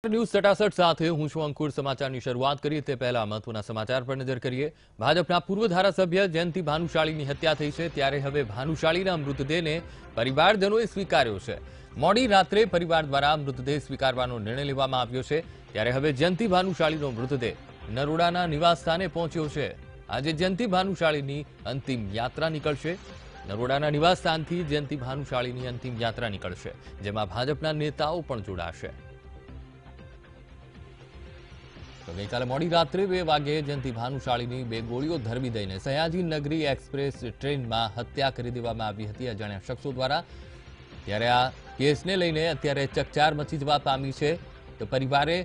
News 67 સાથે હું છું અંકુર। સમાચારની શરૂઆત કરીએ તે પહેલા મહત્વના સમાચાર પર નજર કરીએ। ભાજપના પૂર્વ ધારાસભ્ય જયંતિ ભાનુશાળીની હત્યા થઈ છે, ત્યારે હવે ભાનુશાળીના મૃતદેહને પરિવારજનોએ સ્વીકાર્યો છે। મોડી રાત્રે પરિવાર દ્વારા મૃતદેહ સ્વીકારવાનો નિર્ણય લેવામાં આવ્યો છે, ત્યારે હવે જયંતિ ભાનુશાળીનો મૃતદેહ નરોડાના નિવાસસ્થાને પહોંચ્યો છે। આજે જયંતિ ભાનુશાળીની અંતિમ યાત્રા નીકળશે। નરોડાના નિવાસસ્થાનથી જયંતિ ભાનુશાળીની અંતિમ યાત્રા નીકળશે, જેમાં ભાજપના નેતાઓ પણ જોડાશે। ગઈકાલે મોડી રાત્રે 2 વાગે જયંતિ ભાનુશાળીની 2 ગોળીઓ ધરબી દઈને સયાજી નગરી એક્સપ્રેસ ટ્રેનમાં હત્યા કરી દેવામાં આવી હતી અજાણ્યા શખ્સો દ્વારા। ત્યારે આ કેસને લઈને અત્યારે ચકચાર મચી જવા પામી છે, તો પરિવારે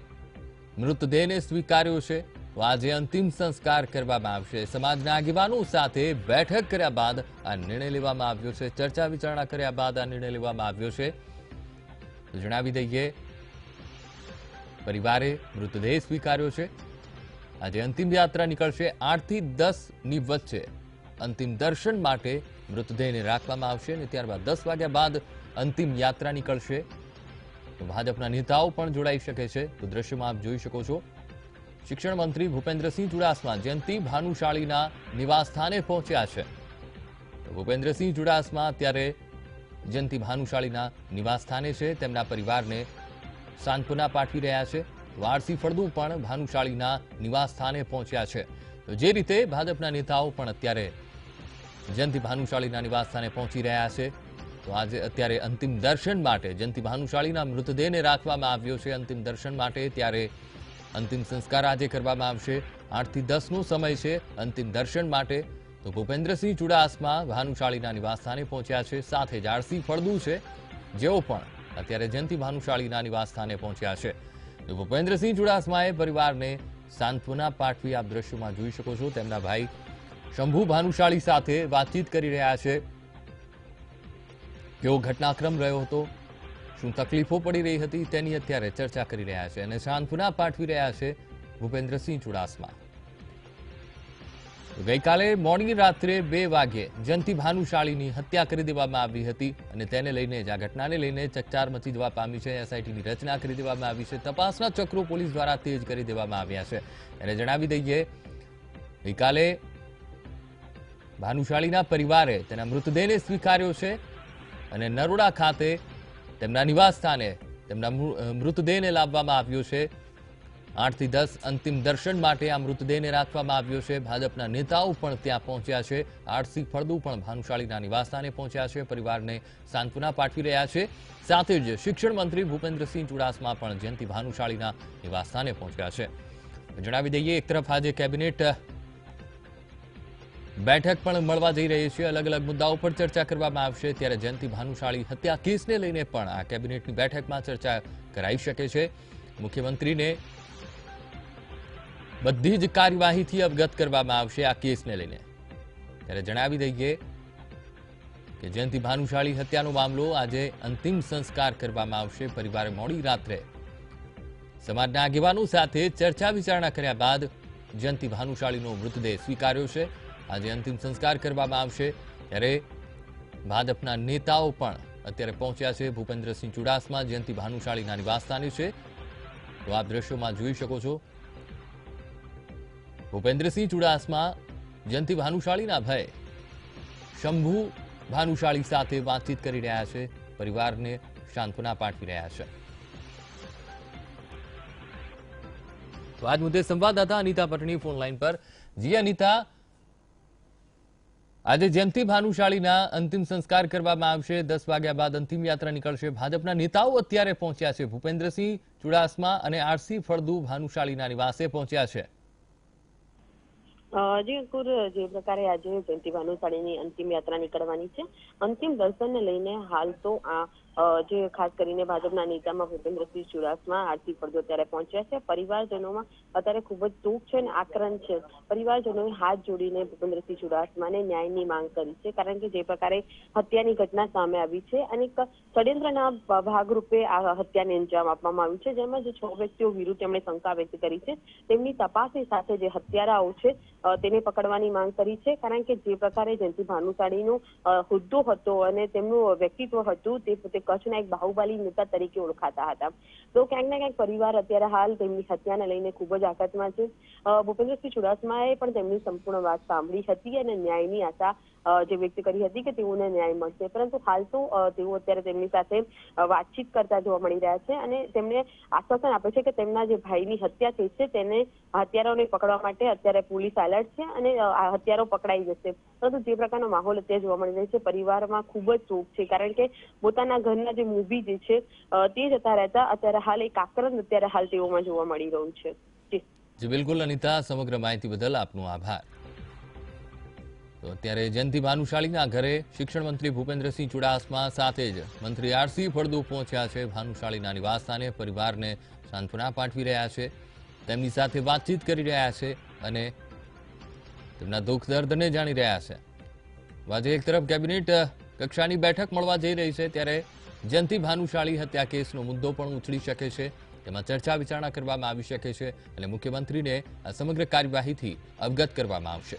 મૃતદેહને સ્વીકાર્યો છે। તો આજે અંતિમ સંસ્કાર કરવામાં આવશે। સમાજના આગેવાનો સાથે બેઠક કર્યા બાદ આ નિર્ણય લેવામાં આવ્યો છે। ચર્ચા વિચારણા કર્યા બાદ આ નિર્ણય લેવામાં આવ્યો છે। તો જણાવી દઈએ, પરિવારે મૃતદેહ સ્વીકાર્યો છે। આજે અંતિમ યાત્રા નીકળશે। 8 થી 10 ની વચ્ચે અંતિમ દર્શન માટે મૃતદેહને રાખવામાં આવશે અને ત્યારબાદ 10 વાગ્યા બાદ અંતિમ યાત્રા નીકળશે। તો ભાજપના નેતાઓ પણ જોડાઈ શકે છે। તો દ્રશ્યમાં આપ જોઈ શકો છો, શિક્ષણ મંત્રી ભૂપેન્દ્રસિંહ ચુડાસમા જયંતિ ભાનુશાળીના નિવાસસ્થાને પહોંચ્યા છે। તો ભૂપેન્દ્રસિંહ ચુડાસમા અત્યારે જયંતિ ભાનુશાળીના નિવાસસ્થાને છે, તેમના પરિવારને સાંત્વના પાઠવી રહ્યા છે। આરસી ફળદુ પણ ભાનુશાળીના નિવાસસ્થાને પહોંચ્યા છે। તો જે રીતે ભાજપના નેતાઓ પણ અત્યારે જયંતિ ભાનુશાળીના નિવાસસ્થાને પહોંચી રહ્યા છે, તો આજે અત્યારે અંતિમ દર્શન માટે જયંતિ ભાનુશાળીના મૃતદેહને રાખવામાં આવ્યો છે અંતિમ દર્શન માટે। ત્યારે અંતિમ સંસ્કાર આજે કરવામાં આવશે। 8 થી 10 નો સમય છે અંતિમ દર્શન માટે। તો ભૂપેન્દ્રસિંહ ચુડાસમા ભાનુશાળીના નિવાસસ્થાને પહોંચ્યા છે, સાથે જ આરસી ફળદુ છે, જેઓ પણ અત્યારે જયંતિ ભાનુશાળીના નિવાસસ્થાને પહોંચ્યા છે। તો ભૂપેન્દ્રસિંહ ચુડાસમાએ પરિવારને સાંત્વના પાઠવી આપ દ્રશ્યોમાં જોઈ શકો છો। તેમના ભાઈ શંભુ ભાનુશાળી સાથે વાતચીત કરી રહ્યા છે। કેવો ઘટનાક્રમ રહ્યો હતો, શું તકલીફો પડી રહી હતી, તેની અત્યારે ચર્ચા કરી રહ્યા છે અને સાંત્વના પાઠવી રહ્યા છે ભૂપેન્દ્રસિંહ ચુડાસમા। ગઈકાલે મોડી રાત્રે 2 વાગે જયંતિ ભાનુશાળીની હત્યા કરી દેવામાં આવી હતી અને તેને લઈને જ આ ઘટનાને લઈને ચકચાર મચી જવા પામી છે। એસઆઈટીની રચના કરી દેવામાં આવી છે। તપાસના ચક્રો પોલીસ દ્વારા તેજ કરી દેવામાં આવ્યા છે। અને જણાવી દઈએ, ગઈકાલે ભાનુશાળીના પરિવારે તેના મૃતદેહને સ્વીકાર્યો છે અને નરોડા ખાતે તેમના નિવાસસ્થાને તેમના મૃતદેહને લાવવામાં આવ્યો છે। 8 થી 10 અંતિમ દર્શન માટે આ મૃતદેહને રાખવામાં આવ્યો છે। ભાજપના નેતાઓ પણ ત્યાં પહોંચ્યા છે। આરસી ફળદુ પણ ભાનુશાળીના નિવાસસ્થાને પહોંચ્યા છે, પરિવારને સાંત્વના પાઠવી રહ્યા છે। સાથે જ શિક્ષણ મંત્રી ભૂપેન્દ્રસિંહ ચુડાસમા પણ જયંતિ ભાનુશાળીના નિવાસસ્થાને પહોંચ્યા છે। જણાવી દઈએ, એક તરફ આજે કેબિનેટ બેઠક પણ મળવા જઈ રહી છે, અલગ અલગ મુદ્દાઓ પર ચર્ચા કરવામાં આવશે। ત્યારે જયંતિ ભાનુશાળી હત્યા કેસને લઈને પણ આ કેબિનેટની બેઠકમાં ચર્ચા કરાઈ શકે છે। મુખ્યમંત્રીને બધી જ કાર્યવાહીથી અવગત કરવામાં આવશે આ કેસને લઈને। ત્યારે જણાવી દઈએ કે જયંતિ ભાનુશાળી હત્યાનો મામલો આજે અંતિમ સંસ્કાર કરવામાં આવશે। પરિવારે મોડી રાત્રે સમાજના આગેવાનો સાથે ચર્ચા વિચારણા કર્યા બાદ જયંતિ ભાનુશાળીનો મૃતદેહ સ્વીકાર્યો છે। આજે અંતિમ સંસ્કાર કરવામાં આવશે। ત્યારે ભાજપના નેતાઓ પણ અત્યારે પહોંચ્યા છે। ભૂપેન્દ્રસિંહ ચુડાસમા જયંતિ ભાનુશાળીના નિવાસસ્થાને છે, તો આપ દ્રશ્યોમાં જોઈ શકો છો। ભૂપેન્દ્રસિંહ ચુડાસમા જયંતિ ભાનુશાળીના ભાઈ શંભુ ભાનુશાળી સાથે વાતચીત કરી રહ્યા છે, પરિવારને સાંત્વના પાઠવી રહ્યા છે। તો આજ મુદ્દે સંવાદદાતા અનિતા પટણી ફોન લાઈન પર। જી અનિતા, આજે જયંતિ ભાનુશાળીના અંતિમ સંસ્કાર કરવામાં આવશે। 10 વાગ્યા બાદ અંતિમ યાત્રા નીકળશે। ભાજપના નેતાઓ અત્યારે પહોંચ્યા છે। ભૂપેન્દ્રસિંહ ચુડાસમા અને આરસી ફળદુ ભાનુશાળીના નિવાસે પહોંચ્યા છે। જી અંકુર, જે પ્રકારે આજે જયંતિ ભાનુશાળીની અંતિમ યાત્રા નીકળવાની છે, અંતિમ દર્શનને લઈને હાલ તો જે ખાસ કરીને ભાજપના નેતામાં ભૂપેન્દ્રસિંહ ચુડાસમા, આરસી ફળદુ અત્યારે પહોંચ્યા છે। પરિવારજનોમાં અત્યારે ખૂબ જ દુઃખ છે અને આક્રંદ છે। પરિવારજનોએ હાથ જોડીને ભૂપેન્દ્રસિંહ ચુડાસમાને ન્યાયની માંગ કરી છે, કારણ કે જે પ્રકારે હત્યાની ઘટના સામે આવી છે અને એક ષડયંત્રના ભાગરૂપે આ હત્યાને અંજામ આપવામાં આવ્યું છે, જેમાં જે 6 વ્યક્તિઓ વિરુદ્ધ તેમણે શંકા વ્યક્ત કરી છે, તેમની તપાસની સાથે જે હત્યારાઓ છે તેને પકડવાની માંગ કરી છે। કારણ કે જે પ્રકારે જયંતિ ભાનુશાળીનો હોદ્દો હતો અને તેમનું વ્યક્તિત્વ હતું તે કચ્છના એક બાહુબલી નેતા તરીકે ઓળખાતા હતા. તો ક્યાંક ને ક્યાંક પરિવાર અત્યારે હાલ તેમની હત્યાને લઈને ખૂબ જ આઘાતમાં છે. ભૂપેન્દ્રસિંહ ચુડાસમાએ પણ તેમની સંપૂર્ણ વાત સાંભળી હતી અને ન્યાયની આશા જે વ્યક્ત કરી હતી કે તેઓને ન્યાય મળશે, પરંતુ હાલ તો તેઓ અત્યારે તેમની સાથે વાતચીત કરતા જોવા મળી રહ્યા છે અને તેમને આશ્વાસન આપે છે કે તેમના જે ભાઈની હત્યા થઈ છે તેને હત્યારાઓને પકડવા માટે અત્યારે પોલીસ એલર્ટ છે અને આ હત્યારો પકડાઈ જશે. પરંતુ જે પ્રકારનો માહોલ અત્યારે જોવા મળી રહ્યો છે, પરિવારમાં ખૂબ જ શોક છે, કારણ કે પોતાના ઘરના જે મૂવી જે છે તે જતા રહેતા અત્યારે હાલ એક આક્રંદ અત્યારે હાલ તેઓમાં જોવા મળી રહ્યું છે. જી બિલકુલ અનિતા, સમગ્ર માહિતી બદલ આપનો આભાર. તો અત્યારે જયંતિ ભાનુશાળીના ઘરે શિક્ષણ મંત્રી ભૂપેન્દ્રસિંહ ચુડાસમા સાથે જ મંત્રી આરસી ફળદુ પહોંચ્યા છે. ભાનુશાળીના નિવાસસ્થાને પરિવારને સાંત્વના પાઠવી રહ્યા છે, તેમની સાથે વાતચીત કરી રહ્યા છે અને તેમના દુઃખ દર્દને જાણી રહ્યા છે. આજે એક તરફ કેબિનેટ કક્ષાની બેઠક મળવા જઈ રહી છે, ત્યારે જયંતિ ભાનુશાળી હત્યા કેસનો મુદ્દો પણ ઉછળી શકે છે. તેમાં ચર્ચા વિચારણા કરવામાં આવી શકે છે અને મુખ્યમંત્રીને આ સમગ્ર કાર્યવાહીથી અવગત કરવામાં આવશે.